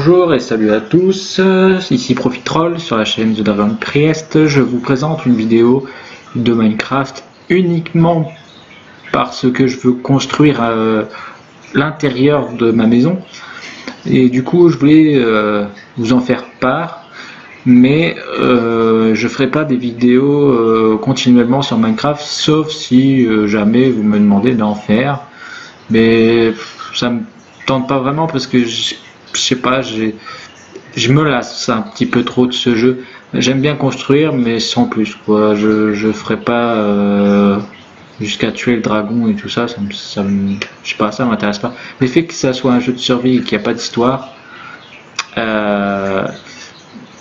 Bonjour et salut à tous, ici Profitroll sur la chaîne The Dragon Priest. Je vous présente une vidéo de Minecraft uniquement parce que je veux construire l'intérieur de ma maison. Et du coup je voulais vous en faire part, mais je ferai pas des vidéos continuellement sur Minecraft, sauf si jamais vous me demandez d'en faire. Mais ça me tente pas vraiment parce que je sais pas, je me lasse un petit peu trop de ce jeu. J'aime bien construire, mais sans plus quoi. Je ferai pas jusqu'à tuer le dragon et tout ça. Je sais pas, ça m'intéresse pas. Le fait que ça soit un jeu de survie et qu'il n'y a pas d'histoire,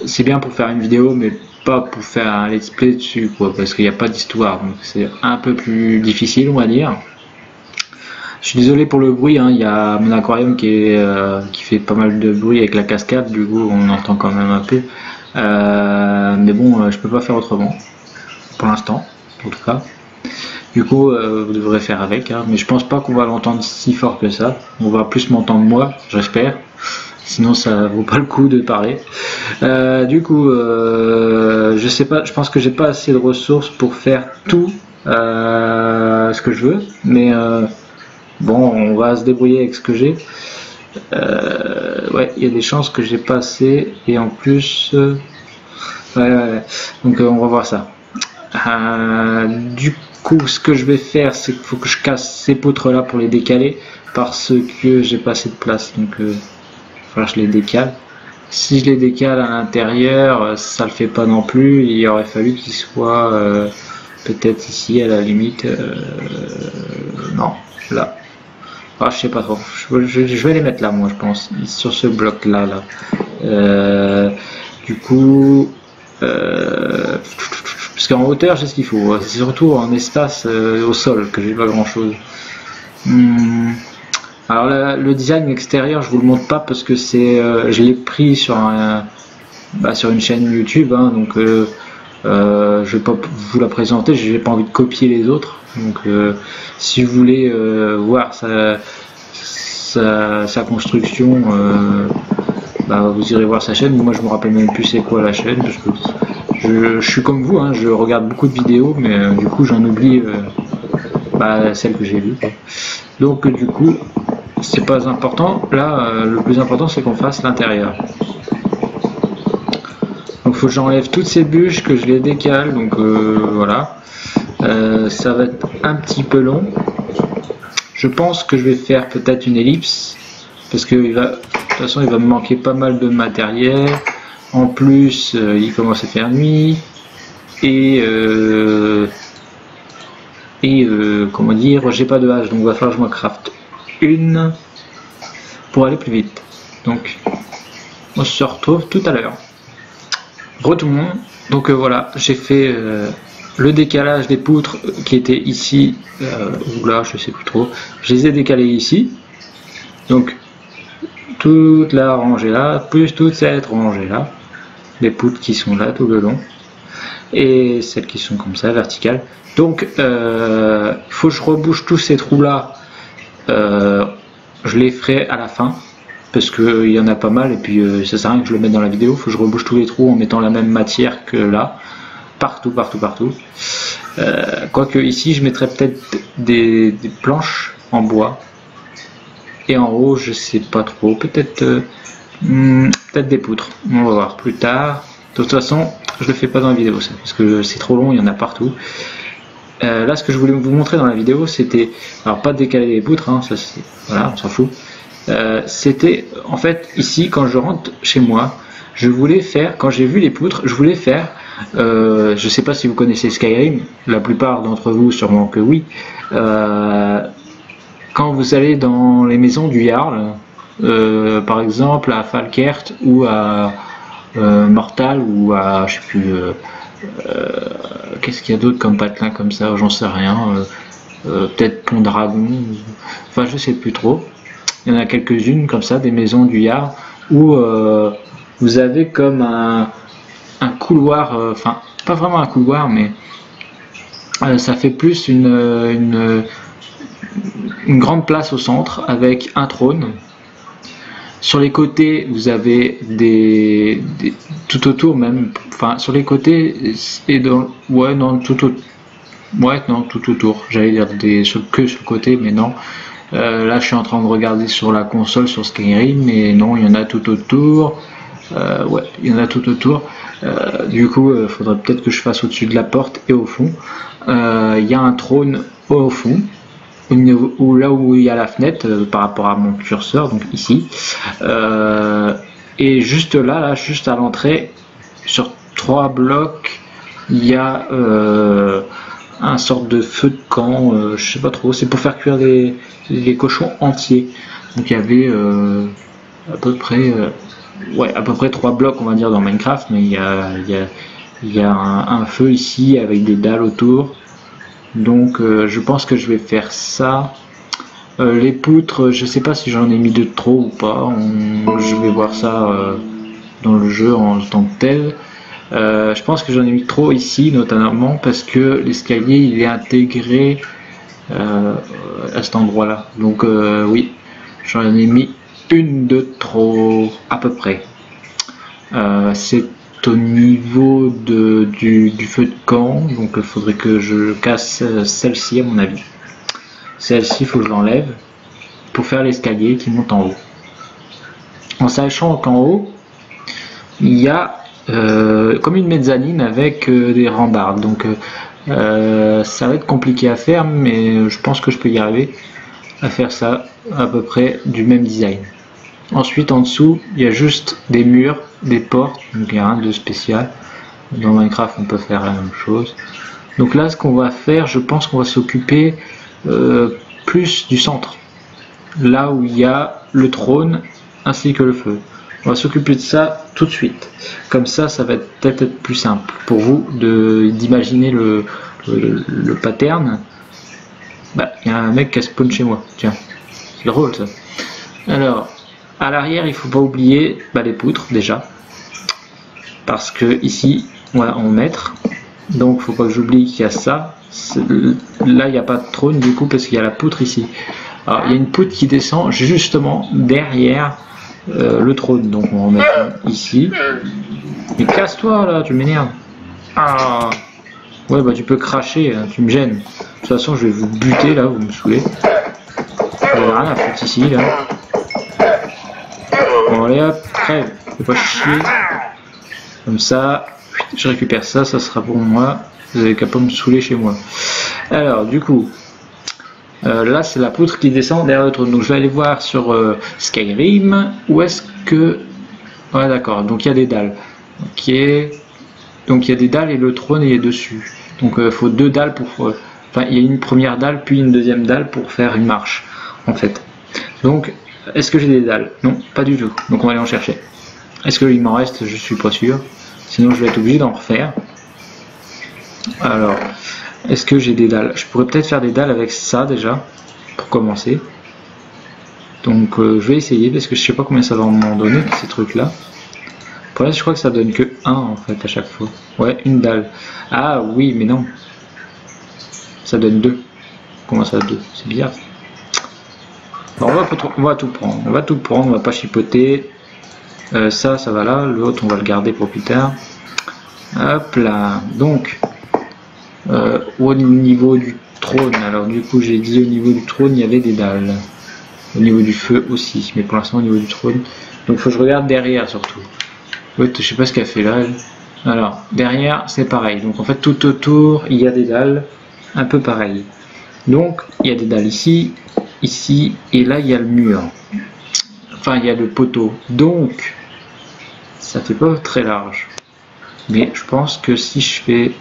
c'est bien pour faire une vidéo, mais pas pour faire un let's play dessus quoi, parce qu'il n'y a pas d'histoire. Donc c'est un peu plus difficile, on va dire. Je suis désolé pour le bruit, hein. Il y a mon aquarium qui fait pas mal de bruit avec la cascade, du coup on entend quand même un peu. Mais bon, je peux pas faire autrement, pour l'instant, en tout cas. Du coup, vous devrez faire avec, hein. Mais je pense pas qu'on va l'entendre si fort que ça. On va plus m'entendre moi, j'espère. Sinon ça vaut pas le coup de parler. Du coup, je sais pas, je pense que j'ai pas assez de ressources pour faire tout ce que je veux, mais bon, on va se débrouiller avec ce que j'ai. Ouais, il y a des chances que j'ai pas assez, et en plus, ouais. Donc on va voir ça. Du coup, ce que je vais faire, c'est qu'il faut que je casse ces poutres là pour les décaler, parce que j'ai pas assez de place. Donc, il va falloir que je les décale. Si je les décale à l'intérieur, ça le fait pas non plus. Il aurait fallu qu'ils soient peut-être ici à la limite. Non, là. Ah, je sais pas trop. Je vais les mettre là, moi, je pense, sur ce bloc là. Du coup, parce qu'en hauteur, j'ai ce qu'il faut. C'est surtout en espace au sol que j'ai pas grand chose. Alors le design extérieur, je vous le montre pas parce que c'est, je l'ai pris sur sur une chaîne YouTube, hein, donc je vais pas vous la présenter. J'ai pas envie de copier les autres. Donc si vous voulez voir sa construction, vous irez voir sa chaîne. Moi je me rappelle même plus c'est quoi la chaîne, parce que je suis comme vous, hein, je regarde beaucoup de vidéos, mais du coup j'en oublie celle que j'ai vue. Donc du coup c'est pas important. Là le plus important c'est qu'on fasse l'intérieur. Donc faut que j'enlève toutes ces bûches, que je les décale. Donc voilà. Ça va être un petit peu long. Je pense que je vais faire peut-être une ellipse, parce que de toute façon il va me manquer pas mal de matériel. En plus il commence à faire nuit, et comment dire, j'ai pas de hache, donc il va falloir que je me craft une pour aller plus vite. Donc on se retrouve tout à l'heure. Retournons. Donc voilà, j'ai fait le décalage des poutres qui étaient ici, ou là, je sais plus trop. Je les ai décalées ici. Donc, toute la rangée là, plus toute cette rangée là. Les poutres qui sont là tout le long. Et celles qui sont comme ça, verticales. Donc, il faut que je rebouche tous ces trous là. Je les ferai à la fin, parce qu'il y en a pas mal. Et puis, ça sert à rien que je le mette dans la vidéo. Il faut que je rebouche tous les trous en mettant la même matière que là. Partout. Quoique ici je mettrais peut-être des planches en bois, et en haut je sais pas trop, peut-être des poutres, on va voir plus tard. De toute façon je le fais pas dans la vidéo ça, parce que c'est trop long, il y en a partout. Là ce que je voulais vous montrer dans la vidéo, c'était, alors pas décaler les poutres, hein, ça c'est, voilà, on s'en fout. C'était en fait ici, quand je rentre chez moi, je voulais faire, quand j'ai vu les poutres, je voulais faire, je sais pas si vous connaissez Skyrim, la plupart d'entre vous sûrement que oui. Quand vous allez dans les maisons du Jarl, par exemple à Falkert ou à Mortal, ou à je sais plus, qu'est-ce qu'il y a d'autre comme patelin comme ça, j'en sais rien, peut-être Pont Dragon, enfin je sais plus trop. Il y en a quelques-unes comme ça, des maisons du Jarl, où vous avez comme un couloir, enfin pas vraiment un couloir, mais ça fait plus une grande place au centre avec un trône Sur les côtés, vous avez tout autour même, enfin sur les côtés et dans, ouais non tout autour. J'allais dire que sur le côté, mais non. Là, je suis en train de regarder sur la console sur Skyrim, mais non, il y en a tout autour. Ouais, il y en a tout autour. Du coup, faudrait peut-être que je fasse au-dessus de la porte et au fond. Il y a un trône au fond. Là où il y a la fenêtre par rapport à mon curseur, donc ici, et juste là, juste à l'entrée, sur 3 blocs, il y a un sorte de feu de camp, je sais pas trop, c'est pour faire cuire les cochons entiers. Donc il y avait à peu près 3 blocs, on va dire, dans Minecraft, mais il y a un feu ici avec des dalles autour. Donc je pense que je vais faire ça. Les poutres, je sais pas si j'en ai mis de trop ou pas. Je vais voir ça dans le jeu en tant que tel. Je pense que j'en ai mis trop ici, notamment parce que l'escalier il est intégré à cet endroit là. Donc oui, j'en ai mis une de trop à peu près. C'est au niveau du feu de camp, donc il faudrait que je casse celle-ci à mon avis. Celle-ci, il faut que je l'enlève pour faire l'escalier qui monte en haut. En sachant qu'en haut, il y a comme une mezzanine avec des rambardes, donc ça va être compliqué à faire, mais je pense que je peux y arriver à faire ça à peu près du même design. Ensuite, en dessous, il y a juste des murs, des portes, donc il n'y a rien de spécial. Dans Minecraft, on peut faire la même chose. Donc là, ce qu'on va faire, je pense qu'on va s'occuper plus du centre. Là où il y a le trône ainsi que le feu. On va s'occuper de ça tout de suite. Comme ça, ça va peut-être être plus simple pour vous d'imaginer le pattern. Bah, il y a un mec qui a spawn chez moi. Tiens, c'est drôle ça. Alors, à l'arrière, il faut pas oublier les poutres déjà, parce que ici, on va en mettre. Donc, faut pas que j'oublie qu'il y a ça. Là, il n'y a pas de trône du coup parce qu'il y a la poutre ici. Alors, il y a une poutre qui descend justement derrière le trône. Donc, on va en mettre ici. Mais casse-toi là, tu m'énerves. Ah. Ouais, bah tu peux cracher, hein, tu me gênes. De toute façon, je vais vous buter là, vous me saoulez. Vous avez rien à foutre ici là. Bon, allez hop, crève, faut pas chier. Comme ça, je récupère ça, ça sera pour moi. Vous avez qu'à pas me saouler chez moi. Alors, du coup, là c'est la poutre qui descend derrière le trône. Donc je vais aller voir sur Skyrim où est-ce que. Ouais, d'accord, donc il y a des dalles. Ok. Donc il y a des dalles et le trône il est dessus. Donc il faut 2 dalles pour. Enfin, il y a une première dalle puis une deuxième dalle pour faire une marche, en fait. Donc. Est-ce que j'ai des dalles? Non, pas du tout. Donc on va aller en chercher. Est-ce qu'il m'en reste? Je suis pas sûr. Sinon je vais être obligé d'en refaire. Alors, est-ce que j'ai des dalles? Je pourrais peut-être faire des dalles avec ça déjà, pour commencer. Donc je vais essayer parce que je sais pas combien ça va m'en donner ces trucs-là. Pour l'instant, je crois que ça donne que 1 en fait à chaque fois. Ouais, une dalle. Ah oui, mais non. Ça donne 2. Comment ça 2? C'est bizarre. Bon, on va tout prendre, on va pas chipoter. Ça va là, l'autre on va le garder pour plus tard. Hop là, donc au niveau du trône, alors du coup j'ai dit au niveau du trône il y avait des dalles. Au niveau du feu aussi, mais pour l'instant au niveau du trône. Donc faut que je regarde derrière surtout. Ouais, je sais pas ce qu'elle fait là. Alors, derrière c'est pareil, donc en fait tout autour il y a des dalles, un peu pareil. Donc il y a des dalles ici. Ici et là il y a le mur, enfin il y a le poteau, donc ça fait pas très large, mais je pense que si je fais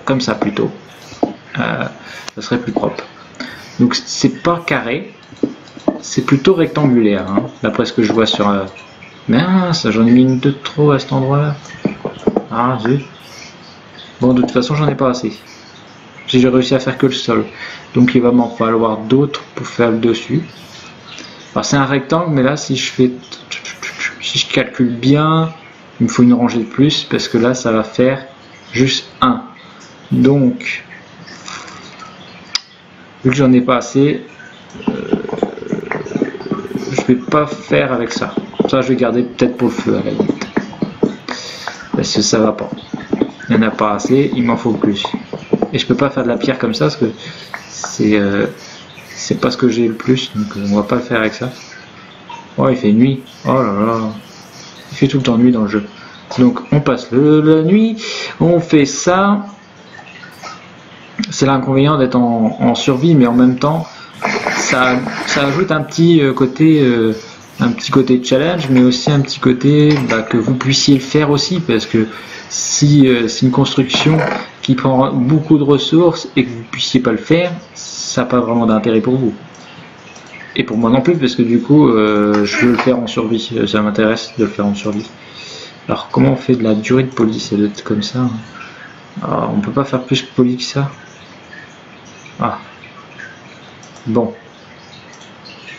comme ça plutôt, ça serait plus propre. Donc c'est pas carré, c'est plutôt rectangulaire, hein, d'après ce que je vois sur mince, j'en ai mis une de trop à cet endroit là. Ah zut. Bon, de toute façon j'en ai pas assez. J'ai réussi à faire que le sol, donc il va m'en falloir d'autres pour faire le dessus. Alors c'est un rectangle, mais là si je calcule bien, il me faut une rangée de plus parce que là ça va faire juste 1. Donc vu que j'en ai pas assez, vais pas faire avec ça. Ça, je vais garder peut-être pour le feu à la limite. Parce que ça va pas. Il n'y en a pas assez, il m'en faut plus. Et je peux pas faire de la pierre comme ça parce que c'est pas ce que j'ai le plus. Donc on va pas le faire avec ça. Oh, il fait nuit. Oh là là. Il fait tout le temps nuit dans le jeu. Donc on passe la nuit. On fait ça. C'est l'inconvénient d'être en survie, mais en même temps, ça ajoute un petit côté challenge, mais aussi un petit côté que vous puissiez le faire aussi, parce que si c'est une construction qui prend beaucoup de ressources et que vous puissiez pas le faire, ça n'a pas vraiment d'intérêt pour vous. Et pour moi non plus, parce que du coup, je veux le faire en survie. Ça m'intéresse de le faire en survie. Alors, comment on fait de la durée de poli? Ça doit être comme ça. Alors, on peut pas faire plus poli que ça. Ah. Bon.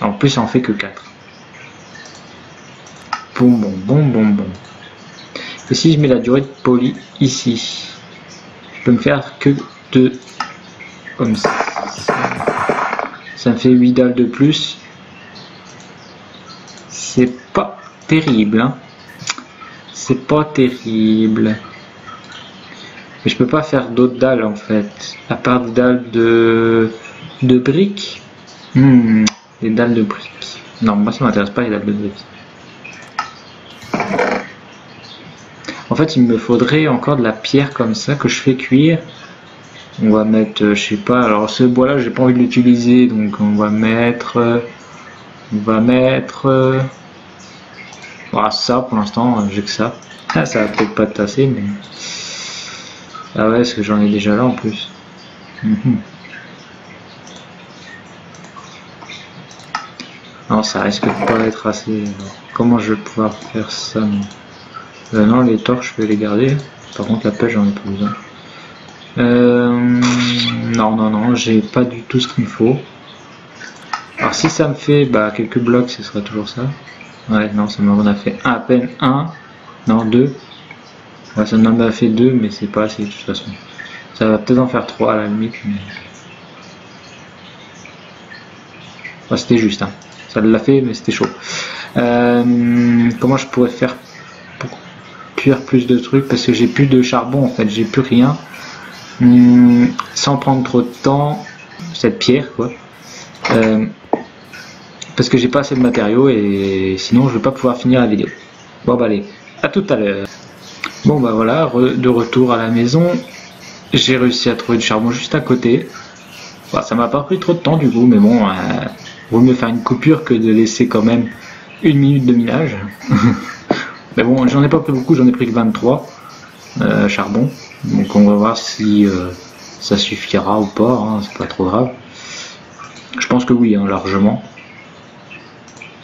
En plus, ça en fait que 4. Bon. Et si je mets la durée de poli ici, je peux me faire que 2. Comme ça. Ça me fait 8 dalles de plus. C'est pas terrible, hein. C'est pas terrible. Mais je peux pas faire d'autres dalles en fait. À part des dalles de briques. Les dalles de briques. Non, moi ça m'intéresse pas les dalles de briques. En fait, il me faudrait encore de la pierre comme ça que je fais cuire. On va mettre, je sais pas, alors ce bois là j'ai pas envie de l'utiliser, donc on va mettre voilà, ça pour l'instant, j'ai que ça. Ah, ça va peut-être pas tasser, mais ah ouais, parce que j'en ai déjà là en plus. Non, ça risque de pas être assez. Alors, comment je vais pouvoir faire ça? Non, les torches je vais les garder. Par contre la pêche j'en ai pas besoin. Non, j'ai pas du tout ce qu'il me faut. Alors si ça me fait quelques blocs, ce sera toujours ça. Ouais, non, ça m'en a fait à peine 1. Non, 2. Ouais, ça m'en a fait 2, mais c'est pas assez de toute façon. Ça va peut-être en faire 3 à la limite. Mais... ouais, c'était juste, hein. Ça l'a fait, mais c'était chaud. Comment je pourrais faire pour cuire plus de trucs? Parce que j'ai plus de charbon en fait, j'ai plus rien. Sans prendre trop de temps, cette pierre quoi. Parce que j'ai pas assez de matériaux et sinon je vais pas pouvoir finir la vidéo. Bon allez, à tout à l'heure. Bon voilà, de retour à la maison. J'ai réussi à trouver du charbon juste à côté. Ça m'a pas pris trop de temps du coup, mais bon, vaut mieux faire une coupure que de laisser quand même 1 minute de minage. Mais bon, j'en ai pas pris beaucoup, j'en ai pris que 23 charbon. Donc on va voir si ça suffira ou pas, hein, c'est pas trop grave. Je pense que oui, hein, largement.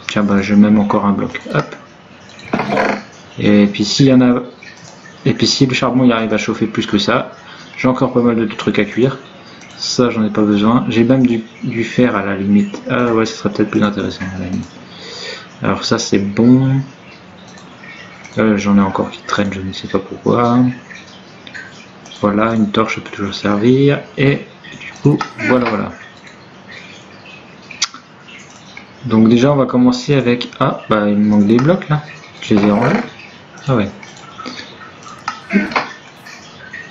Tiens, j'ai même encore un bloc. Hop. Et puis s'il y en a, et puis si le charbon il arrive à chauffer plus que ça, j'ai encore pas mal de trucs à cuire. Ça j'en ai pas besoin. J'ai même du fer à la limite. Ah ouais, ce serait peut-être plus intéressant à la limite. Alors ça c'est bon. J'en ai encore qui traînent, je ne sais pas pourquoi. Voilà, une torche peut toujours servir. Et du coup, voilà. Donc déjà, on va commencer avec... ah, il me manque des blocs là. Je les ai rangés. Ah ouais.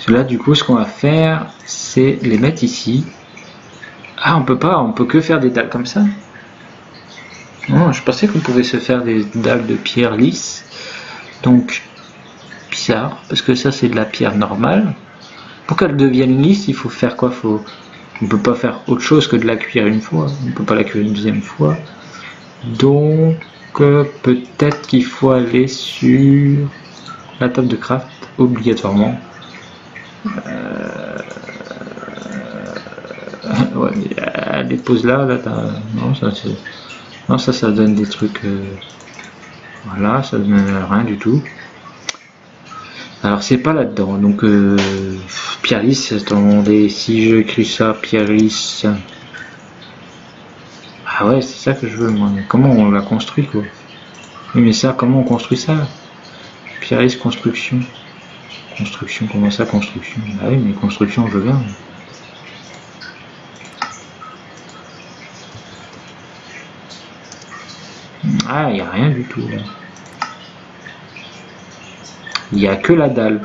Là, du coup, ce qu'on va faire, c'est les mettre ici. Ah, on peut que faire des dalles comme ça. Non, je pensais qu'on pouvait se faire des dalles de pierre lisse. Donc, bizarre, parce que ça, c'est de la pierre normale. Pour qu'elle devienne lisse, il faut faire quoi? On peut pas faire autre chose que de la cuire une fois. On peut pas la cuire une deuxième fois. Donc, peut-être qu'il faut aller sur la table de craft, obligatoirement. Ouais, mais elle dépose là, non, ça donne des trucs. Voilà, ça donne rien du tout. Alors c'est pas là-dedans, donc pierre lisse, attendez, si je écris ça, pierre lisse. Ah ouais, c'est ça que je veux, moi. Comment on la construit quoi? Oui, mais ça, comment on construit ça? Pierre lisse, construction. Construction, comment ça, construction? Ah oui, mais construction, je viens. Ah, il n'y a rien du tout là. Il n'y a que la dalle.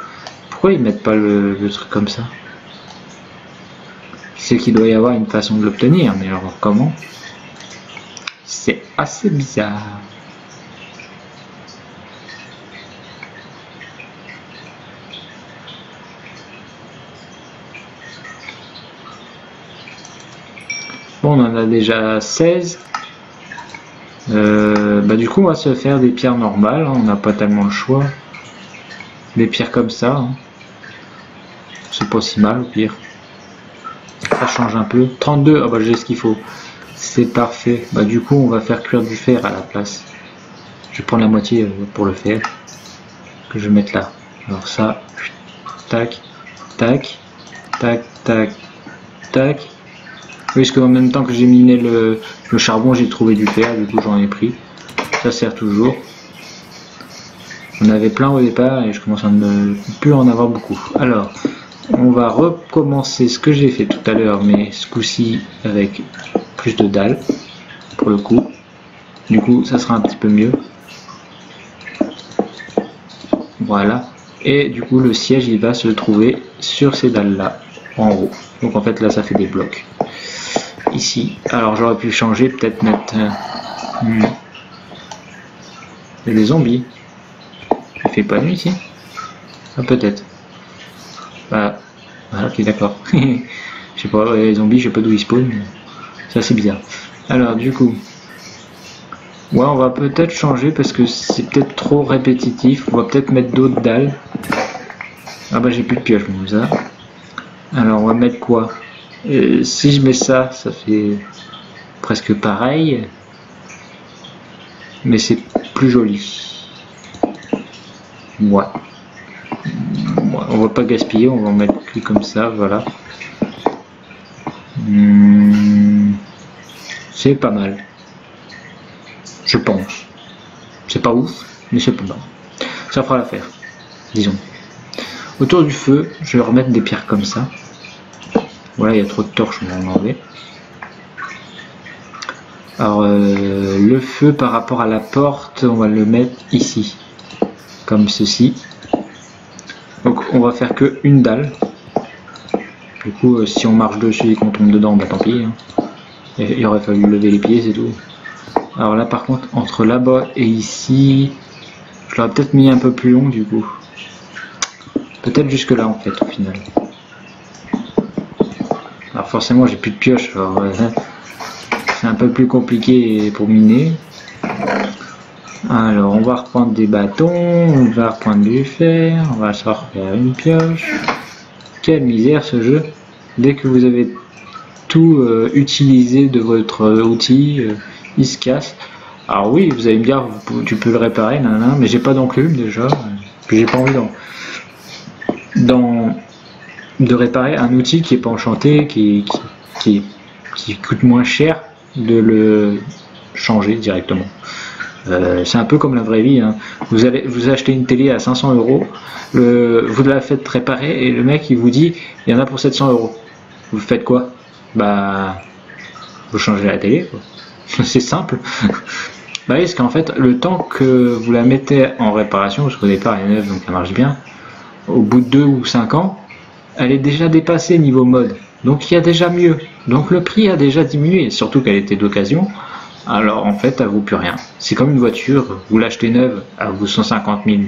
Pourquoi ils mettent pas le truc comme ça? C'est qu'il doit y avoir une façon de l'obtenir, mais alors comment? C'est assez bizarre. Bon, on en a déjà 16. Du coup, on va se faire des pierres normales. On n'a pas tellement le choix. Des pierres comme ça. Hein. C'est pas si mal au pire. Ça change un peu. 32, ah bah j'ai ce qu'il faut. C'est parfait. Bah du coup, on va faire cuire du fer à la place. Je vais prendre la moitié pour le fer. Que je vais mettre là. Alors ça, tac, tac, tac, tac, tac. Oui, parce qu'en même temps que j'ai miné le charbon, j'ai trouvé du fer, du coup j'en ai pris. Ça sert toujours. J'en avais plein au départ et je commence à ne plus en avoir beaucoup. Alors, on va recommencer ce que j'ai fait tout à l'heure, mais ce coup-ci avec plus de dalles, pour le coup. Du coup, ça sera un petit peu mieux. Voilà. Et du coup, le siège, il va se trouver sur ces dalles-là, en haut. Donc en fait, là, ça fait des blocs. Ici, alors j'aurais pu changer, peut-être mettre il y a des zombies. Il fait pas nuit ici? Ah, peut-être. Bah, voilà, ok, d'accord. Je sais pas, les zombies, je sais pas d'où ils spawnent. Ça, c'est bizarre. Alors, du coup, ouais, on va peut-être changer parce que c'est peut-être trop répétitif. On va peut-être mettre d'autres dalles. Ah, bah, j'ai plus de pioche, comme ça. Alors, on va mettre quoi? Si je mets ça, ça fait presque pareil, mais c'est plus joli. Ouais. On va pas gaspiller, on va en mettre plus comme ça, voilà. C'est pas mal. Je pense. C'est pas ouf, mais c'est pas mal. Ça fera l'affaire, disons. Autour du feu, je vais remettre des pierres comme ça. Voilà, il y a trop de torches, on va en enlever. Alors, le feu par rapport à la porte, on va le mettre ici, comme ceci. Donc, on va faire que une dalle. Du coup, si on marche dessus et qu'on tombe dedans, bah tant pis. Hein. Il aurait fallu lever les pieds, c'est tout. Alors là, par contre, entre là-bas et ici, je l'aurais peut-être mis un peu plus long, du coup. Peut-être jusque là, en fait, au final. Alors forcément j'ai plus de pioche, c'est un peu plus compliqué pour miner. Alors on va reprendre des bâtons, on va reprendre du fer, on va se refaire une pioche. Quelle misère ce jeu. Dès que vous avez tout utilisé de votre outil, il se casse. Alors oui, vous allez me dire, tu peux le réparer, nanana, mais j'ai pas d'enclume déjà, puis j'ai pas envie de réparer un outil qui est pas enchanté, qui coûte moins cher de le changer directement. C'est un peu comme la vraie vie. Hein. Vous achetez une télé à 500 €, vous la faites réparer et le mec il vous dit il y en a pour 700 €. Vous faites quoi? Bah, vous changez la télé. C'est simple. Bah oui, parce qu'en fait, le temps que vous la mettez en réparation, parce qu'au départ elle est neuve donc elle marche bien, au bout de 2 ou 5 ans, elle est déjà dépassée niveau mode, donc il y a déjà mieux, donc le prix a déjà diminué, surtout qu'elle était d'occasion, alors en fait elle vaut plus rien. C'est comme une voiture, vous l'achetez neuve, elle vaut 150 000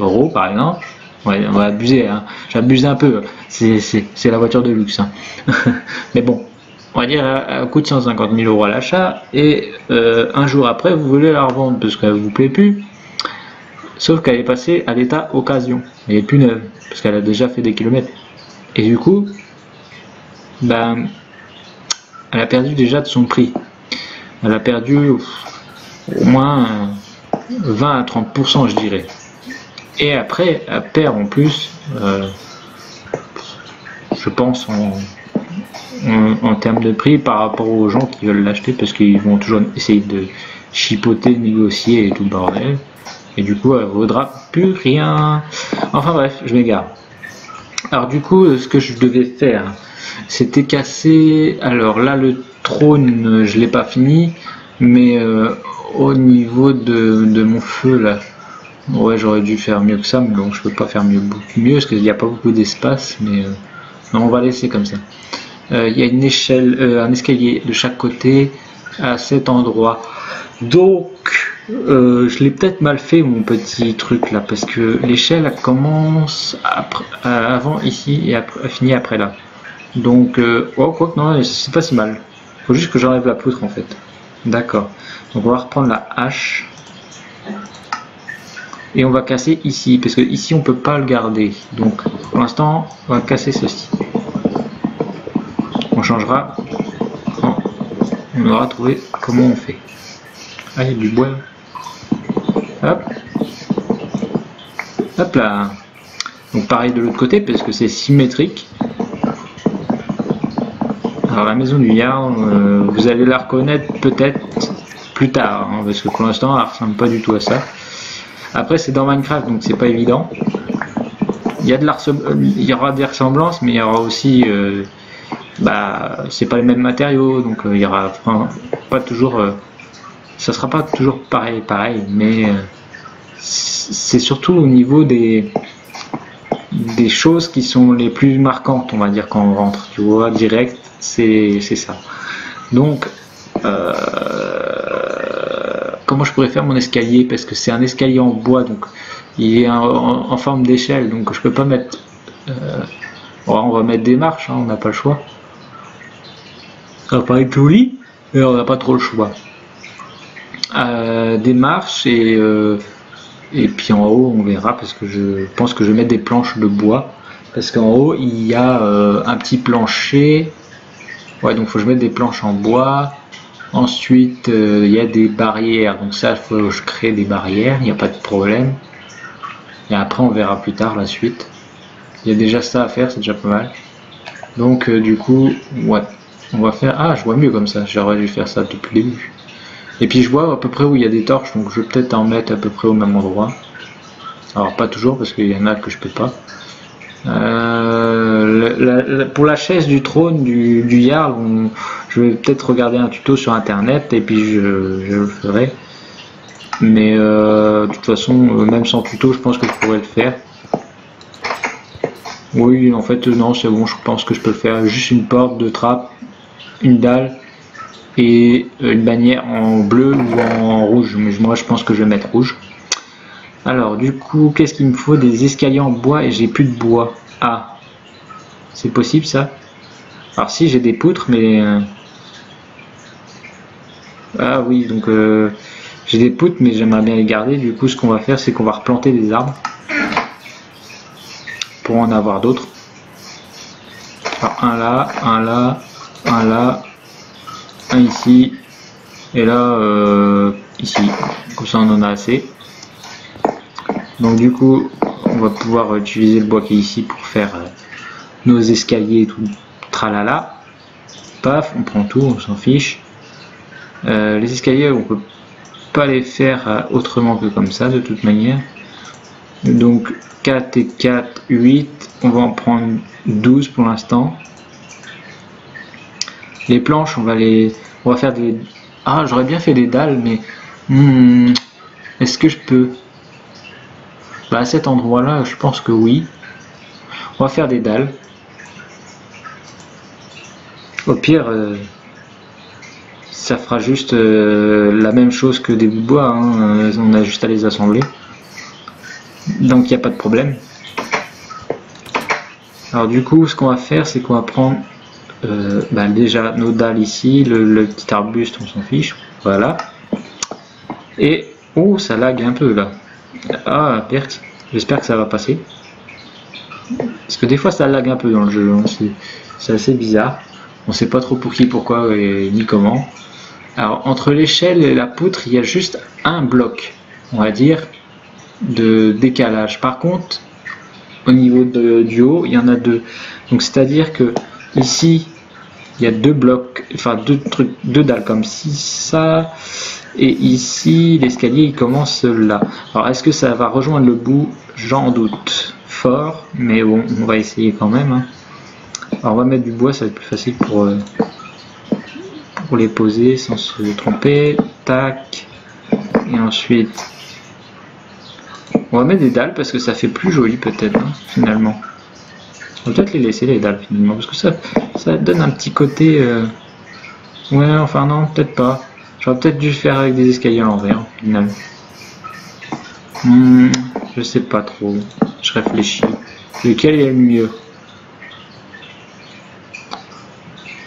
€ par exemple, ouais, on va abuser, hein. J'abuse un peu, c'est la voiture de luxe, hein. Mais bon, on va dire elle coûte 150 000 € à l'achat, et un jour après vous voulez la revendre parce qu'elle vous plaît plus, sauf qu'elle est passée à l'état occasion, elle est plus neuve, parce qu'elle a déjà fait des kilomètres. Et du coup, ben, elle a perdu déjà de son prix. Elle a perdu au moins 20 à 30%, je dirais. Et après, elle perd en plus, je pense, en termes de prix par rapport aux gens qui veulent l'acheter, parce qu'ils vont toujours essayer de chipoter, négocier et tout le bordel. Et du coup, elle vaudra plus rien. Enfin bref, je m'égare. Alors du coup, ce que je devais faire, c'était casser. Alors là, le trône, je l'ai pas fini, mais au niveau de mon feu là. Ouais, j'aurais dû faire mieux que ça, mais bon, je peux pas faire beaucoup mieux parce qu'il n'y a pas beaucoup d'espace, mais non, on va laisser comme ça. Il y a une échelle, un escalier de chaque côté à cet endroit. Donc, je l'ai peut-être mal fait mon petit truc là, parce que l'échelle elle commence avant ici et après, finit après là. Donc, oh, quoi que non, c'est pas si mal. Faut juste que j'enlève la poutre en fait. D'accord. Donc, on va reprendre la hache. Et on va casser ici, parce que ici on peut pas le garder. Donc, pour l'instant, on va casser ceci. On changera. On aura trouvé comment on fait. Ah, il y a du bois. Hop. Hop là. Donc pareil de l'autre côté, parce que c'est symétrique. Alors la maison du Jarl, vous allez la reconnaître peut-être plus tard, hein, parce que pour l'instant elle ressemble pas du tout à ça. Après c'est dans Minecraft, donc c'est pas évident. Il y aura des ressemblances, mais il y aura aussi, c'est pas les mêmes matériaux, donc il y aura pas toujours, ça sera pas toujours pareil, mais c'est surtout au niveau des choses qui sont les plus marquantes, on va dire, quand on rentre, tu vois, direct, c'est ça. Donc, comment je pourrais faire mon escalier, parce que c'est un escalier en bois, donc il est en forme d'échelle, donc je peux pas mettre, on va mettre des marches, hein, on n'a pas le choix. Ça va pas être joli, mais on n'a pas trop le choix. Des marches et puis en haut on verra, parce que je pense que je vais mettre des planches de bois, parce qu'en haut il y a un petit plancher. Ouais, donc faut que je mette des planches en bois. Ensuite il y a des barrières, donc ça il faut que je crée des barrières, il n'y a pas de problème. Et après on verra plus tard la suite. Il y a déjà ça à faire, c'est déjà pas mal. Donc du coup, ouais, on va faire... Ah, je vois mieux comme ça, j'aurais dû faire ça depuis le début. Et puis je vois à peu près où il y a des torches, donc je vais peut-être en mettre à peu près au même endroit. Alors pas toujours, parce qu'il y en a que je peux pas. Pour la chaise du trône du Jarl, je vais peut-être regarder un tuto sur internet et puis je le ferai. Mais de toute façon, même sans tuto, je pense que je pourrais le faire. Oui, en fait, non, c'est bon, je pense que je peux le faire. Juste une porte de trappe, une dalle et une bannière en bleu ou en rouge. Mais moi, je pense que je vais mettre rouge. Alors, du coup, qu'est-ce qu'il me faut? Des escaliers en bois et j'ai plus de bois. Ah, c'est possible ça? Alors si, j'ai des poutres, mais... Ah oui, donc j'ai des poutres, mais j'aimerais bien les garder. Du coup, ce qu'on va faire, c'est qu'on va replanter des arbres pour en avoir d'autres. Alors un là, un là, un là, un ici, et là, ici. Comme ça, on en a assez. Donc du coup, on va pouvoir utiliser le bois qui est ici pour faire nos escaliers et tout, tralala. Paf, on prend tout, on s'en fiche. Les escaliers, on peut pas les faire autrement que comme ça, de toute manière. Donc 4 et 4, 8. On va en prendre 12 pour l'instant. Les planches, on va faire des... Ah, j'aurais bien fait des dalles, mais... est-ce que je peux... Bah, à cet endroit-là, je pense que oui. On va faire des dalles. Au pire, ça fera juste la même chose que des bouts de bois, hein. On a juste à les assembler. Donc il n'y a pas de problème. Alors du coup, ce qu'on va faire, c'est qu'on va prendre déjà nos dalles ici, le petit arbuste, on s'en fiche. Voilà. Et... Oh, ça lag un peu là. Ah, perte. J'espère que ça va passer. Parce que des fois ça lag un peu dans le jeu, hein. C'est assez bizarre. On sait pas trop pour qui, pourquoi et ni comment. Alors entre l'échelle et la poutre, il y a juste un bloc, on va dire, de décalage. Par contre, au niveau du haut, il y en a deux. Donc c'est-à-dire que ici, il y a deux blocs, enfin deux dalles comme ci, ça. Et ici, l'escalier il commence là. Alors, est-ce que ça va rejoindre le bout? J'en doute fort, mais bon, on va essayer quand même, hein. Alors, on va mettre du bois, ça va être plus facile pour les poser sans se tromper. Tac, Et ensuite, on va mettre des dalles parce que ça fait plus joli peut-être, hein, finalement. On va peut-être les laisser les dalles finalement parce que ça donne un petit côté... Ouais, enfin non, peut-être pas. J'aurais peut-être dû faire avec des escaliers à l'envers, finalement. Je sais pas trop. Je réfléchis. Lequel est le mieux?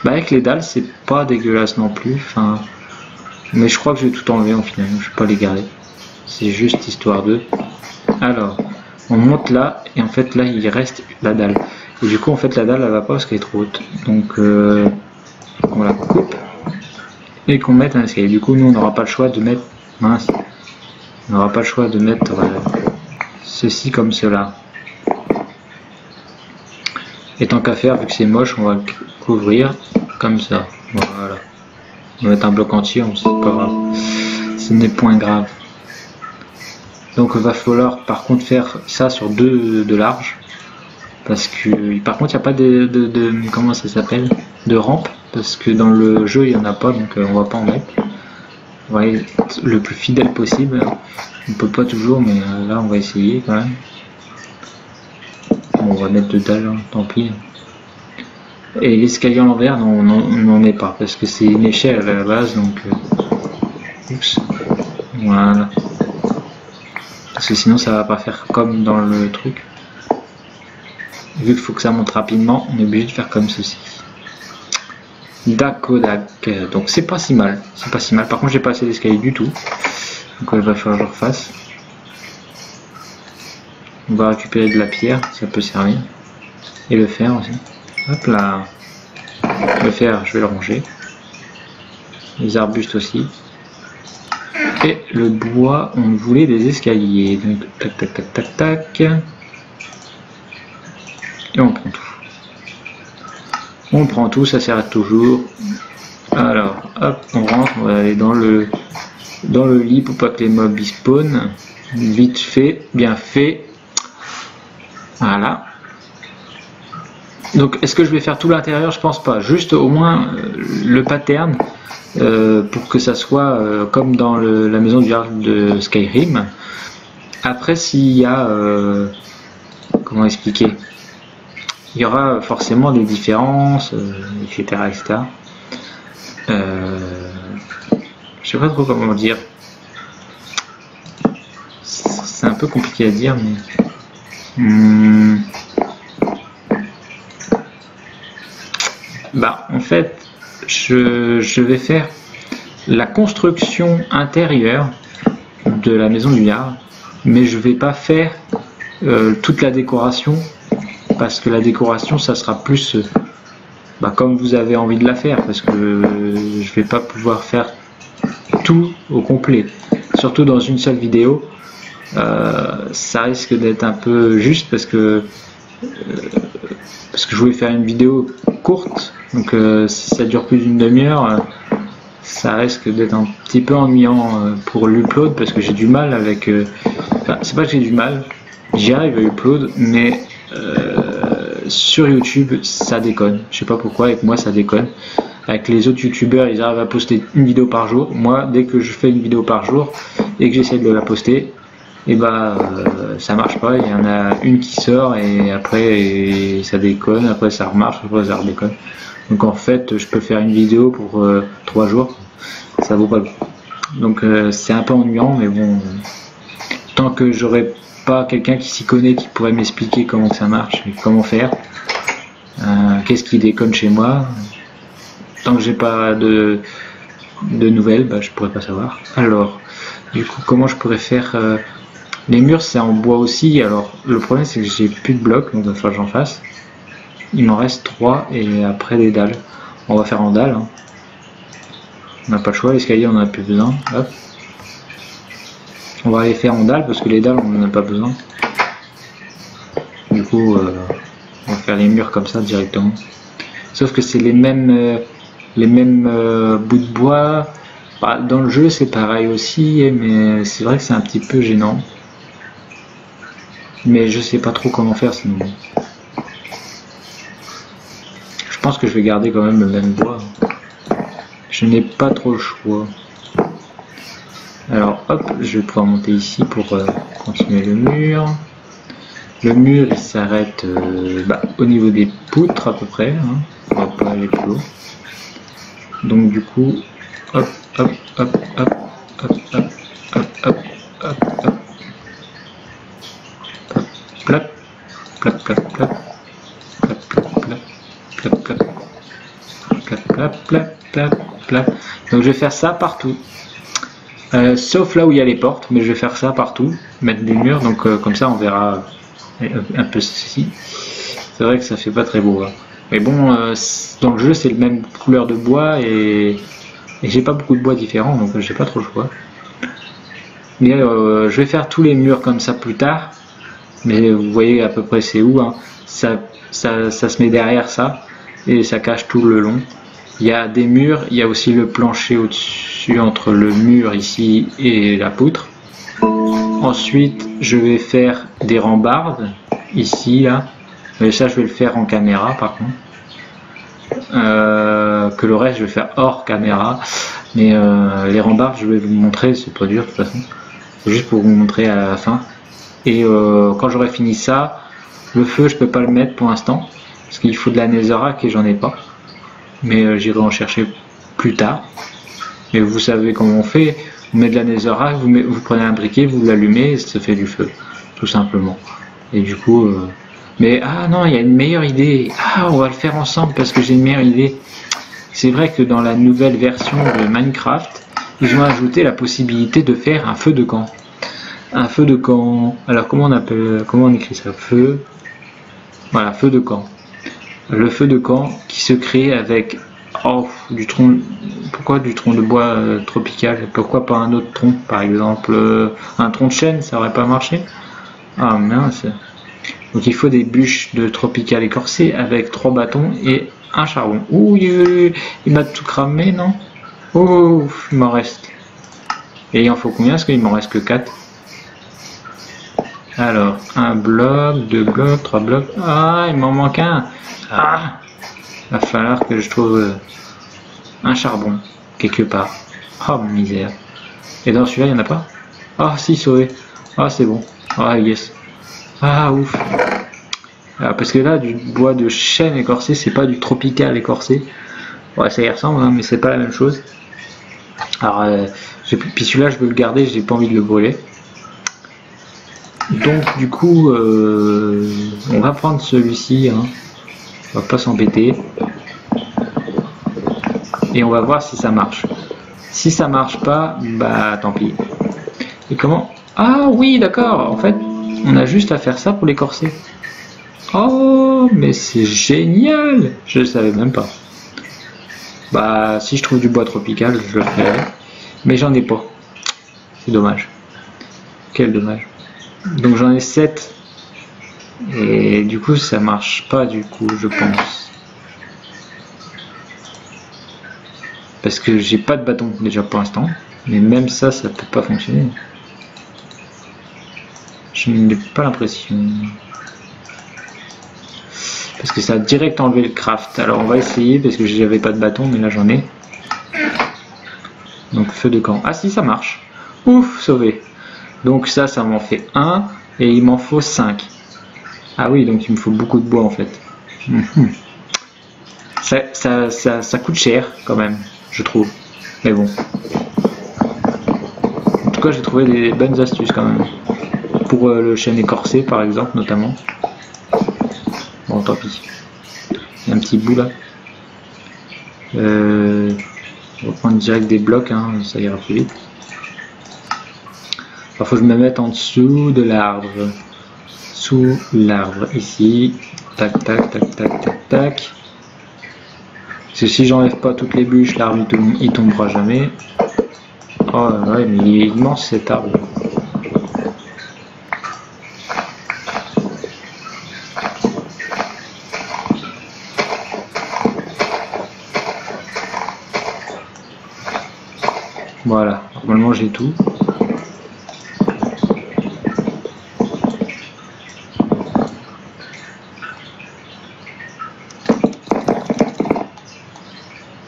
Bah avec les dalles, c'est pas dégueulasse non plus. Enfin, mais je crois que je vais tout enlever en final. Je vais pas les garder. C'est juste histoire de. Alors, on monte là et en fait là il reste la dalle. Et du coup en fait la dalle elle va pas parce qu'elle est trop haute. Donc on la coupe et qu'on mette un escalier. Du coup nous on n'aura pas le choix de mettre. Mince. On n'aura pas le choix de mettre ceci comme cela. Et tant qu'à faire, vu que c'est moche, on va le couvrir comme ça. Voilà. On va mettre un bloc entier, c'est pas grave. Ce n'est point grave. Donc il va falloir par contre faire ça sur 2 de large. Parce que par contre il n'y a pas de comment ça s'appelle, de rampe. Parce que dans le jeu il n'y en a pas, donc on va pas en mettre. On va être le plus fidèle possible. On peut pas toujours, mais là on va essayer quand même. Bon, on va mettre 2 dalles, hein, tant pis. Et l'escalier à l'envers, on n'en met pas parce que c'est une échelle à la base, donc oups, voilà. Parce que sinon ça va pas faire comme dans le truc. Vu qu'il faut que ça monte rapidement, on est obligé de faire comme ceci. Dakodak. Donc c'est pas si mal, c'est pas si mal. Par contre j'ai pas assez d'escalier du tout, donc il va falloir que je refasse. On va récupérer de la pierre, ça peut servir. Et le fer aussi. Hop là. Le fer, je vais le ranger. Les arbustes aussi. Et le bois, on voulait des escaliers. Donc tac tac tac tac tac. Et on prend tout. On prend tout, ça s'arrête toujours. Alors, hop, on rentre, on va aller dans le lit pour pas que les mobs y spawnent. Vite fait, bien fait. Voilà. Donc est-ce que je vais faire tout l'intérieur? Je pense pas. Juste au moins le pattern pour que ça soit comme dans la maison du Jarl de Skyrim. Après s'il y a... comment expliquer? Il y aura forcément des différences, etc. etc. Je sais pas trop comment dire. C'est un peu compliqué à dire, mais... Bah, en fait, je vais faire la construction intérieure de la maison du Jarl, mais je vais pas faire toute la décoration, parce que la décoration, ça sera plus comme vous avez envie de la faire, parce que je vais pas pouvoir faire tout au complet, surtout dans une seule vidéo. Ça risque d'être un peu juste parce que je voulais faire une vidéo courte, donc si ça dure plus d'une demi-heure, ça risque d'être un petit peu ennuyant pour l'upload, parce que j'ai du mal avec... Enfin, c'est pas que j'ai du mal, j'y arrive à upload, mais sur YouTube ça déconne. Je sais pas pourquoi, avec moi ça déconne. Avec les autres youtubeurs, ils arrivent à poster une vidéo par jour. Moi, dès que je fais une vidéo par jour et que j'essaie de la poster, et ça marche pas. Il y en a une qui sort et après ça déconne, après ça remarche, après ça redéconne. Donc en fait je peux faire une vidéo pour 3 jours, ça vaut pas le coup. Donc c'est un peu ennuyant, mais bon, tant que j'aurai pas quelqu'un qui s'y connaît, qui pourrait m'expliquer comment ça marche et comment faire, qu'est-ce qui déconne chez moi, tant que j'ai pas de nouvelles, je pourrais pas savoir. Alors du coup comment je pourrais faire les murs, c'est en bois aussi. Alors le problème c'est que j'ai plus de blocs, donc il va falloir que j'en fasse. Il m'en reste 3 et après des dalles. On va faire en dalles, hein. On n'a pas le choix, l'escalier on en a plus besoin. Hop. On va les faire en dalles parce que les dalles on n'en a pas besoin. Du coup on va faire les murs comme ça directement. Sauf que c'est les mêmes bouts de bois. Dans le jeu c'est pareil aussi, mais c'est vrai que c'est un petit peu gênant. Mais je sais pas trop comment faire sinon. Je pense que je vais garder quand même le même bois. Je n'ai pas trop le choix. Alors hop, je vais pouvoir monter ici pour continuer le mur. Le mur il s'arrête au niveau des poutres à peu près, hein. On va pas aller plus haut. Donc du coup, hop, hop, hop, hop, hop, hop, hop, hop, hop, hop, plap, plap, plap, plap, plap, plap, plap, plap, plap, plap, plap, plap, plap, plap. Donc je vais faire ça partout. Sauf là où il y a les portes, mais je vais faire ça partout, mettre des murs, donc comme ça on verra un peu ceci. C'est vrai que ça fait pas très beau, hein. Mais bon, dans le jeu c'est le même couleur de bois et j'ai pas beaucoup de bois différents, donc j'ai pas trop le choix. Mais je vais faire tous les murs comme ça plus tard, mais vous voyez à peu près c'est où, hein. Ça se met derrière ça et ça cache tout le long. Il y a des murs, il y a aussi le plancher au-dessus entre le mur ici et la poutre. Ensuite, je vais faire des rambardes ici, là. Mais ça, je vais le faire en caméra par contre. Que le reste, je vais faire hors caméra. Mais les rambardes, je vais vous montrer, c'est pas dur de toute façon. C'est juste pour vous montrer à la fin. Et quand j'aurai fini ça, le feu, je peux pas le mettre pour l'instant. Parce qu'il faut de la netherrack et j'en ai pas. Mais j'irai en chercher plus tard. Mais vous savez comment on fait. Vous mettez de la netherrack, vous prenez un briquet, vous l'allumez et ça fait du feu. Tout simplement. Et du coup... Mais ah non, il y a une meilleure idée. Ah, on va le faire ensemble parce que j'ai une meilleure idée. C'est vrai que dans la nouvelle version de Minecraft, ils ont ajouté la possibilité de faire un feu de camp. Un feu de camp. Alors comment on écrit ça? Feu. Voilà, feu de camp. Le feu de camp qui se crée avec du tronc. Pourquoi du tronc de bois tropical? Pourquoi pas un autre tronc, par exemple un tronc de chêne, ça aurait pas marché? Ah mince. Donc il faut des bûches de tropical écorcées avec 3 bâtons et un charbon. Ouh, il m'a tout cramé, non? Oh, il m'en reste. Et il en faut combien? Parce qu'il m'en reste que 4. Alors, un bloc, 2 blocs, 3 blocs. Ah, il m'en manque un. Ah, il va falloir que je trouve un charbon quelque part. Oh misère. Et dans celui-là, il n'y en a pas? Ah si, sauvé. Ah c'est bon. Ah yes. Ah ouf. Ah, parce que là, du bois de chêne écorcé, c'est pas du tropical écorcé. Ouais, ça y ressemble, hein, mais c'est pas la même chose. Alors, puis celui-là, je veux le garder, j'ai pas envie de le brûler. Donc du coup, on va prendre celui-ci, hein. On va pas s'embêter. Et on va voir si ça marche. Si ça marche pas, bah tant pis. Et comment? Ah oui, d'accord, en fait, on a juste à faire ça pour l'écorcer. Oh, mais c'est génial! Je le savais même pas. Bah, si je trouve du bois tropical, je le ferai. Mais j'en ai pas. C'est dommage. Quel dommage. Donc j'en ai 7. Et du coup, ça marche pas, du coup, je pense. Parce que j'ai pas de bâton, déjà pour l'instant. Mais même ça, ça peut pas fonctionner. Je n'ai pas l'impression. Parce que ça a direct enlevé le craft. Alors on va essayer parce que j'avais pas de bâton, mais là j'en ai. Donc feu de camp. Ah si, ça marche. Ouf, sauvé. Donc ça m'en fait 1 et il m'en faut 5. Ah oui, donc il me faut beaucoup de bois en fait. Ça coûte cher quand même, je trouve. Mais bon. En tout cas, j'ai trouvé des bonnes astuces quand même. Pour le chêne écorcé par exemple, notamment. Bon, tant pis. Il y a un petit bout là. On va prendre direct des blocs, hein, ça ira plus vite. Il faut que je me mette en dessous de l'arbre. Sous l'arbre, ici. Tac, tac, tac, tac, tac, tac. Parce que si j'enlève pas toutes les bûches, l'arbre il tombera jamais. Oh ouais, mais il est immense cet arbre. Voilà, normalement j'ai tout.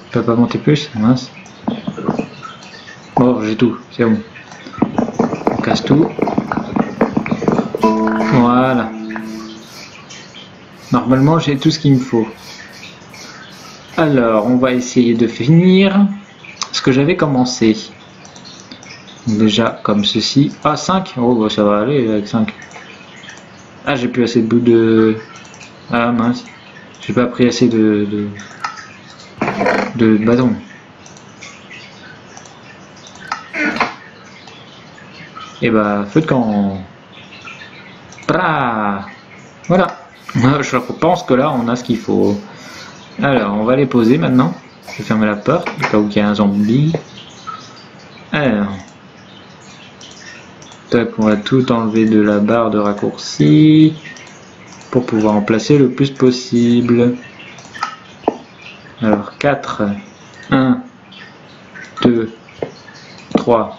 Je peux pas monter plus, mince. Oh, j'ai tout, c'est bon. On casse tout. Voilà. Normalement, j'ai tout ce qu'il me faut. Alors, on va essayer de finir ce que j'avais commencé. Déjà, comme ceci. Ah, 5. Oh, bah, ça va aller avec 5. Ah, j'ai plus assez de bouts de... Ah, mince. J'ai pas pris assez de bâton. Et bah, feu de camp. Voilà. Je pense que là, on a ce qu'il faut. Alors, on va les poser maintenant. Je vais fermer la porte, au cas où il y a un zombie. Alors. Tac, on va tout enlever de la barre de raccourci pour pouvoir en placer le plus possible. Alors, 4. 1, 2, 3,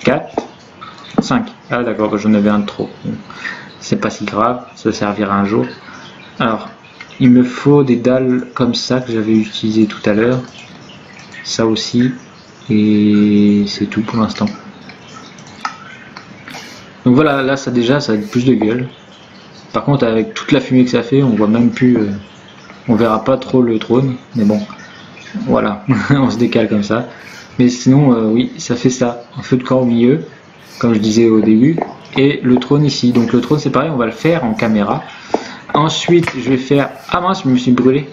4, 5. Ah d'accord, j'en avais un de trop. C'est pas si grave, ça servira un jour. Alors, il me faut des dalles comme ça que j'avais utilisé tout à l'heure. Ça aussi. Et c'est tout pour l'instant. Donc voilà, là ça déjà, ça a plus de gueule. Par contre, avec toute la fumée que ça fait, on voit même plus... on verra pas trop le trône. Mais bon, voilà, on se décale comme ça. Mais sinon, oui, ça fait ça. Un feu de camp au milieu, comme je disais au début. Et le trône ici. Donc le trône c'est pareil, on va le faire en caméra. Ensuite je vais faire... Ah mince, je me suis brûlé.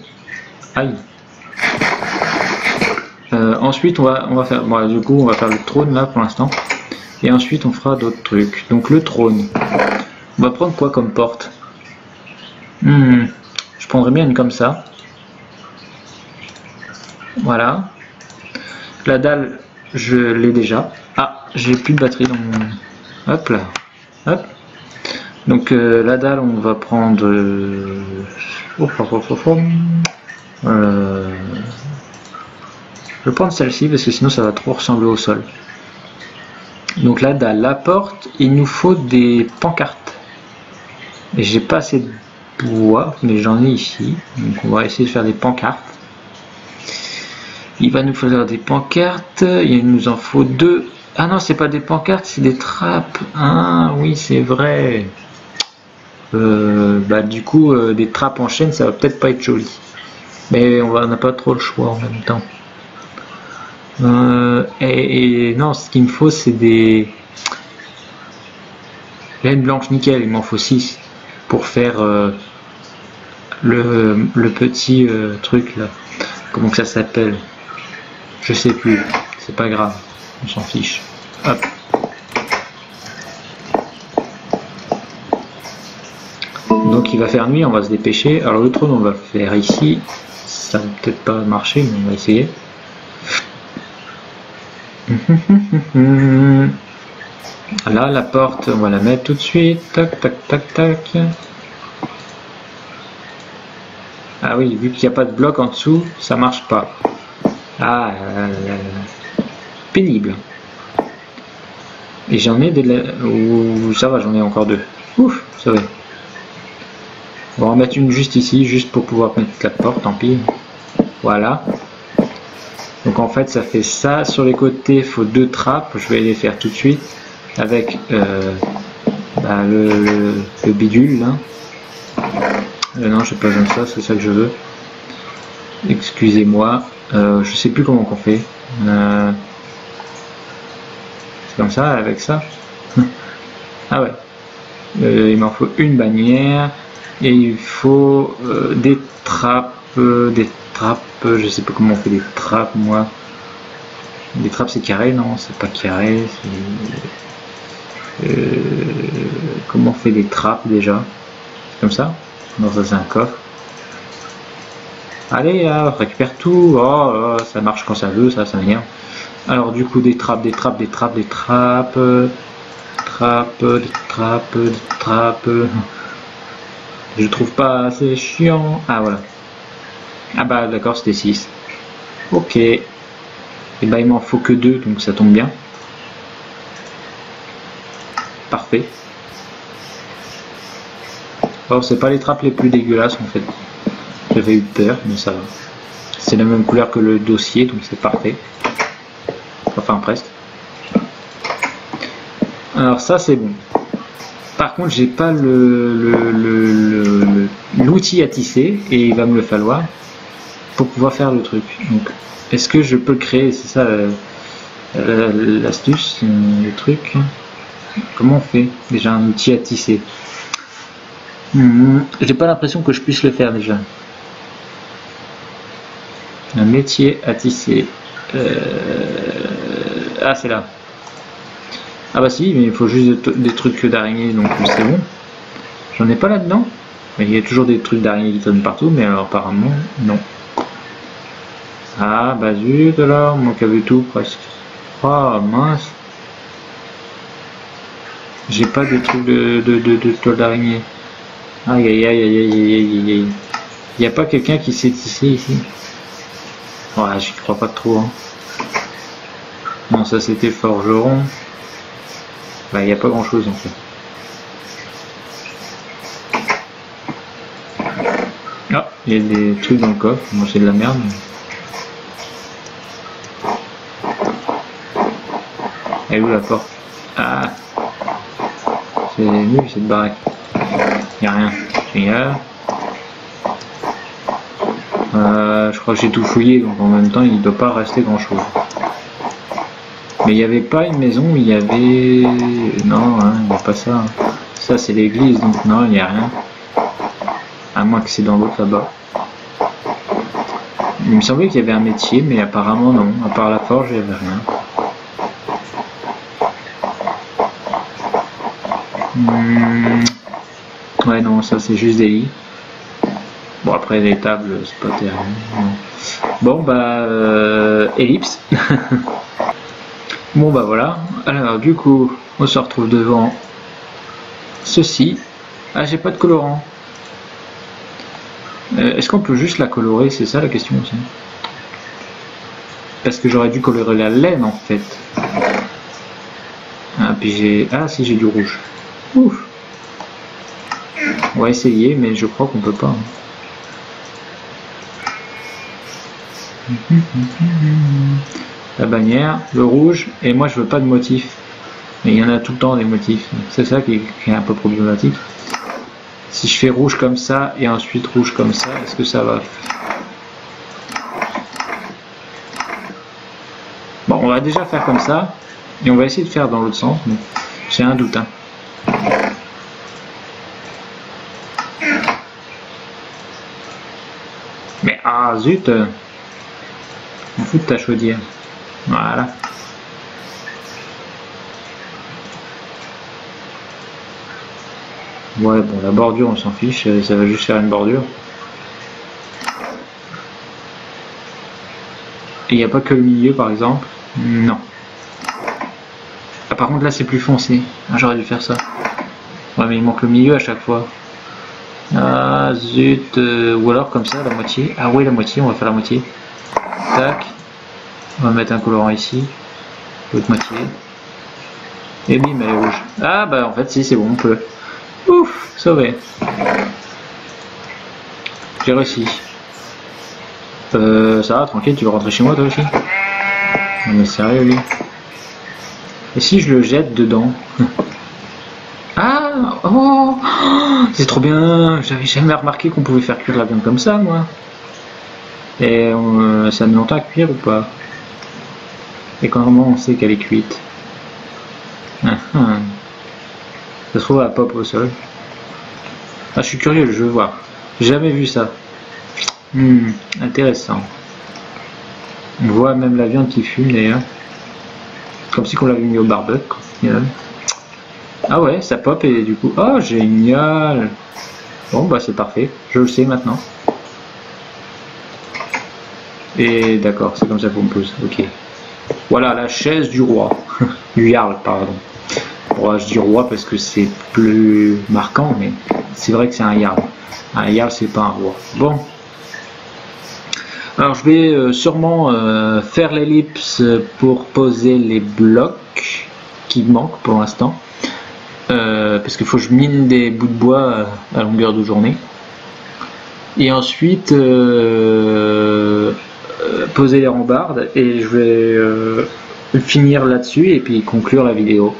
Aïe. Ensuite on va faire... Bon, du coup on va faire le trône là pour l'instant. Et ensuite on fera d'autres trucs. Donc le trône. On va prendre quoi comme porte? Je prendrais bien une comme ça. Voilà. La dalle, je l'ai déjà. Ah, j'ai plus de batterie dans mon... Hop là. Hop. Donc la dalle, on va prendre... Je vais prendre celle-ci parce que sinon ça va trop ressembler au sol. Donc la dalle, la porte, il nous faut des pancartes. Et j'ai pas assez de bois, mais j'en ai ici. Donc on va essayer de faire des pancartes. Il va nous falloir des pancartes. Il nous en faut 2. Ah non, c'est pas des pancartes, c'est des trappes. Ah oui, c'est vrai. Bah du coup, des trappes en chaîne, ça va peut-être pas être joli. Mais on n'a pas trop le choix en même temps. Et non, ce qu'il me faut, c'est des laine blanche nickel. Il m'en faut 6 pour faire le petit truc là. Comment que ça s'appelle? Je sais plus. C'est pas grave. On s'en fiche. Hop. Donc il va faire nuit, on va se dépêcher. Alors le trône, on va le faire ici. Ça va peut-être pas marcher, mais on va essayer. Là, la porte, on va la mettre tout de suite. Tac, tac, tac, tac. Ah oui, vu qu'il n'y a pas de bloc en dessous, ça marche pas. Ah, pénible. Et j'en ai des... Ouh, ça va, j'en ai encore 2. Ouf, ça va. On va en mettre une juste ici, juste pour pouvoir mettre la porte, tant pis. Voilà. Donc en fait, ça fait ça. Sur les côtés, il faut 2 trappes. Je vais les faire tout de suite. Avec bah, le bidule, là. Non, j'ai pas besoin de ça, c'est ça que je veux. Excusez-moi. Je sais plus comment on fait. C'est comme ça, avec ça. Ah ouais. Il m'en faut une bannière. Et il faut des trappes. Je sais pas comment on fait des trappes, moi. Des trappes, c'est carré? Non, c'est pas carré. Comment on fait des trappes déjà? Comme ça? Non, ça c'est un coffre. Allez, là, récupère tout. Oh, ça marche quand ça veut, ça m'énerve. Alors du coup, des trappes. Je trouve pas assez chiant. Ah voilà. Ah bah d'accord, c'était 6. Ok. Et bah il m'en faut que 2, donc ça tombe bien. Parfait. Alors c'est pas les trappes les plus dégueulasses en fait. J'avais eu peur, mais ça va. C'est la même couleur que le dossier, donc c'est parfait. Enfin presque. Alors ça c'est bon. Par contre j'ai pas l'outil à tisser et il va me le falloir pour pouvoir faire le truc. Donc est-ce que je peux créer, c'est ça l'astuce, le truc. Comment on fait déjà un outil à tisser? J'ai pas l'impression que je puisse le faire déjà. Un métier à tisser. Ah c'est là. Ah bah si, mais il faut juste des trucs d'araignée, donc c'est bon. J'en ai pas là-dedans. Mais il y a toujours des trucs d'araignée qui tournent partout, mais alors apparemment, non. Ah bah zut alors, moi qui avais tout presque. Oh mince. J'ai pas de trucs de toile d'araignée. Aïe aïe aïe aïe aïe aïe aïe aïe. Il n'y a pas quelqu'un qui sait tisser ici. Ouais, j'y crois pas trop. Hein. Non, ça c'était forgeron. Bah, il n'y a pas grand chose en fait. Ah, il y a des trucs dans le coffre. Moi, c'est de la merde. Elle est où la porte? Ah, c'est nul cette baraque. Il n'y a rien. Génial. Je crois que j'ai tout fouillé, donc en même temps, il ne doit pas rester grand chose. Mais il n'y avait pas une maison où il y avait... Non, hein, il n'y a pas ça. Ça, c'est l'église, donc non, il n'y a rien. À moins que c'est dans l'autre là-bas. Il me semblait qu'il y avait un métier, mais apparemment non. À part la forge, il n'y avait rien. Ouais, non, ça c'est juste des lits. Bon, après les tables, c'est pas terrible. Bon, bah, ellipse. Bon, bah voilà. Alors, du coup, on se retrouve devant ceci. Ah, j'ai pas de colorant. Est-ce qu'on peut juste la colorer? C'est ça la question aussi. Parce que j'aurais dû colorer la laine en fait. Ah, puis j'ai... Ah, si, j'ai du rouge. Ouf. On va essayer, mais je crois qu'on peut pas. La bannière, le rouge, et moi je veux pas de motif. Mais il y en a tout le temps des motifs. C'est ça qui est un peu problématique. Si je fais rouge comme ça et ensuite rouge comme ça, est-ce que ça va? Bon, on va déjà faire comme ça. Et on va essayer de faire dans l'autre sens. J'ai un doute. Hein. Mais ah zut! On fout de ta chaudière. Voilà. Ouais, bon, la bordure, on s'en fiche, ça va juste faire une bordure. Et il n'y a pas que le milieu, par exemple. Non. Ah, par contre, là, c'est plus foncé. Ah, j'aurais dû faire ça. Ouais, mais il manque le milieu à chaque fois. Ah, zut. Ou alors, comme ça, la moitié. Ah oui, la moitié, on va faire la moitié. Tac. On va mettre un colorant ici. L'autre moitié. Et bim, elle est rouge. Ah, bah, en fait, si, c'est bon, on peut... Ouf, sauvé. J'ai réussi. Ça va, tranquille, tu veux rentrer chez moi toi aussi? Non mais sérieux lui. Et si je le jette dedans? Ah, oh, c'est trop bien. J'avais jamais remarqué qu'on pouvait faire cuire la viande comme ça, moi. Et ça met longtemps à cuire ou pas? Et comment on sait qu'elle est cuite? Ça se trouve à pop au sol. Ah, je suis curieux, je veux voir. J'ai jamais vu ça. Intéressant. On voit même la viande qui fume d'ailleurs. Comme si on l'avait mis au barbecue. Ah ouais, ça pop et du coup... Oh, génial! Bon, bah c'est parfait. Je le sais maintenant. Et d'accord, c'est comme ça qu'on me pose. Ok. Voilà, la chaise du roi. Du Jarl, pardon. Bon, je dis roi parce que c'est plus marquant, mais c'est vrai que c'est un Jarl. Un Jarl, c'est pas un roi. Bon. Alors, je vais sûrement faire l'ellipse pour poser les blocs qui manquent pour l'instant. Parce qu'il faut que je mine des bouts de bois à longueur de journée. Et ensuite, poser les rambardes. Et je vais finir là-dessus et puis conclure la vidéo.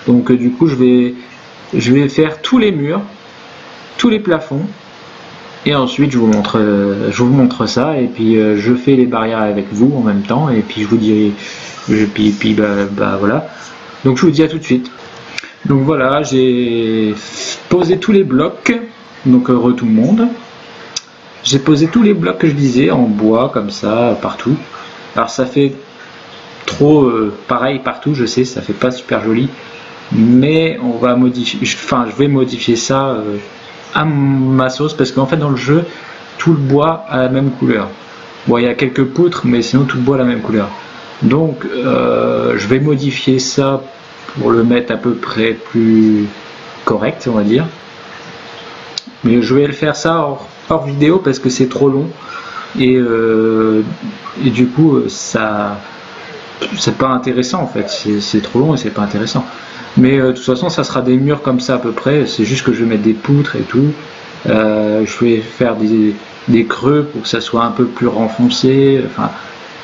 Donc du coup je vais faire tous les murs, tous les plafonds, et ensuite je vous montre ça, et puis je fais les barrières avec vous en même temps, et puis je vous dirai, puis voilà. Donc je vous dis à tout de suite. Donc voilà, j'ai posé tous les blocs, donc tout le monde. J'ai posé tous les blocs que je disais en bois comme ça partout. Alors ça fait trop pareil partout, je sais, ça fait pas super joli, mais on va modifier, je vais modifier ça à ma sauce, parce qu'en fait dans le jeu tout le bois a la même couleur. Bon, il y a quelques poutres, mais sinon tout le bois a la même couleur. Donc je vais modifier ça pour le mettre à peu près plus correct, on va dire. Mais je vais le faire ça hors vidéo parce que c'est trop long, et du coup ça c'est pas intéressant en fait, c'est trop long et c'est pas intéressant. Mais de toute façon ça sera des murs comme ça à peu près, c'est juste que je vais mettre des poutres et tout. Je vais faire des creux pour que ça soit un peu plus renfoncé, enfin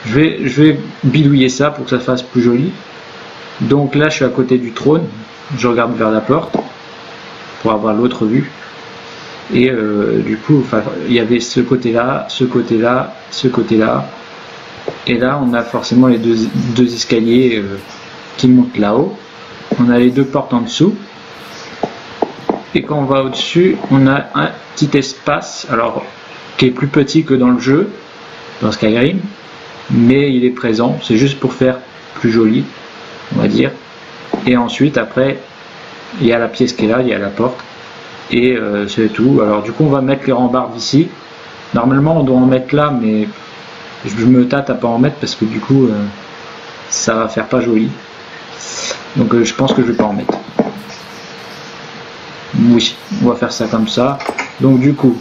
je vais bidouiller ça pour que ça fasse plus joli. Donc là je suis à côté du trône, je regarde vers la porte pour avoir l'autre vue, et du coup il y avait ce côté là, ce côté là, ce côté là, et là on a forcément les deux escaliers qui montent là-haut. On a les deux portes en dessous, et quand on va au-dessus on a un petit espace, alors qui est plus petit que dans le jeu, dans Skyrim, mais il est présent, c'est juste pour faire plus joli, on va dire. Et ensuite après il y a la pièce qui est là, il y a la porte, et c'est tout. Alors du coup on va mettre les rambardes ici. Normalement on doit en mettre là, mais je me tâte à pas en mettre parce que du coup ça va faire pas joli. Donc je pense que je vais pas en mettre. Oui, on va faire ça comme ça. Donc du coup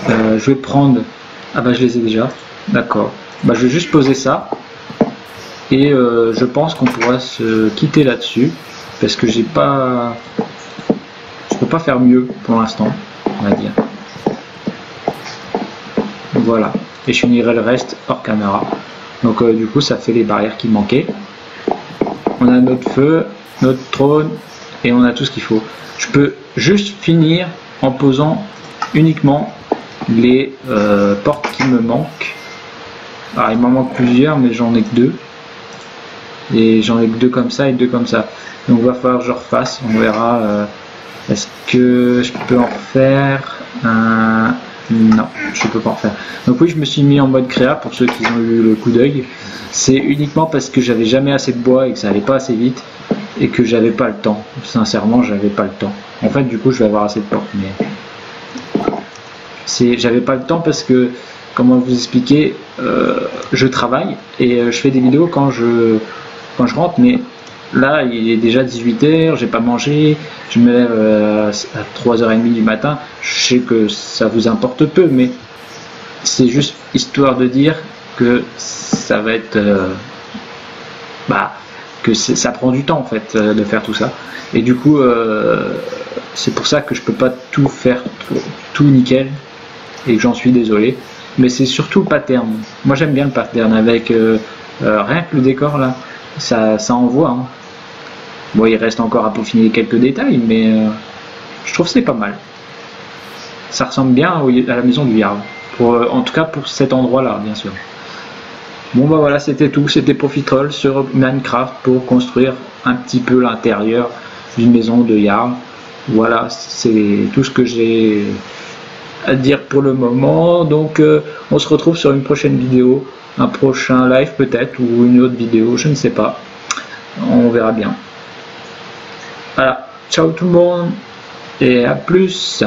je vais prendre, ah bah je les ai déjà, d'accord. Bah je vais juste poser ça, et je pense qu'on pourra se quitter là-dessus parce que je peux pas faire mieux pour l'instant, on va dire. Voilà, et je finirai le reste hors caméra. Donc du coup ça fait les barrières qui manquaient. On a notre feu, notre trône, et on a tout ce qu'il faut. Je peux juste finir en posant uniquement les portes qui me manquent. Alors il m'en manque plusieurs, mais j'en ai que deux. Et j'en ai que deux comme ça et deux comme ça. Donc il va falloir que je refasse, on verra. Est-ce que je peux en refaire un... Non, je peux pas en faire. Donc oui, je me suis mis en mode créa pour ceux qui ont eu le coup d'œil. C'est uniquement parce que j'avais jamais assez de bois et que ça allait pas assez vite, et que j'avais pas le temps. Sincèrement, j'avais pas le temps. En fait, du coup, je vais avoir assez de portes, mais j'avais pas le temps parce que, comment vous expliquer, je travaille et je fais des vidéos quand je rentre, mais là il est déjà 18h, j'ai pas mangé, je me lève à 3h30 du matin. Je sais que ça vous importe peu, mais c'est juste histoire de dire que ça va être que ça prend du temps en fait de faire tout ça, et du coup c'est pour ça que je peux pas tout faire tout nickel, et que j'en suis désolé. Mais c'est surtout le pattern. Moi j'aime bien le pattern avec rien que le décor là, ça envoie, hein. Bon, il reste encore à peaufiner quelques détails, mais je trouve que c'est pas mal. Ça ressemble bien à la maison du Jarl, en tout cas pour cet endroit là, bien sûr. Bon bah voilà, c'était tout, c'était Profitroll sur Minecraft pour construire un petit peu l'intérieur d'une maison de Jarl. Voilà, c'est tout ce que j'ai à dire pour le moment. Donc on se retrouve sur une prochaine vidéo, un prochain live peut-être, ou une autre vidéo, je ne sais pas, on verra bien. Voilà, ciao tout le monde et à plus.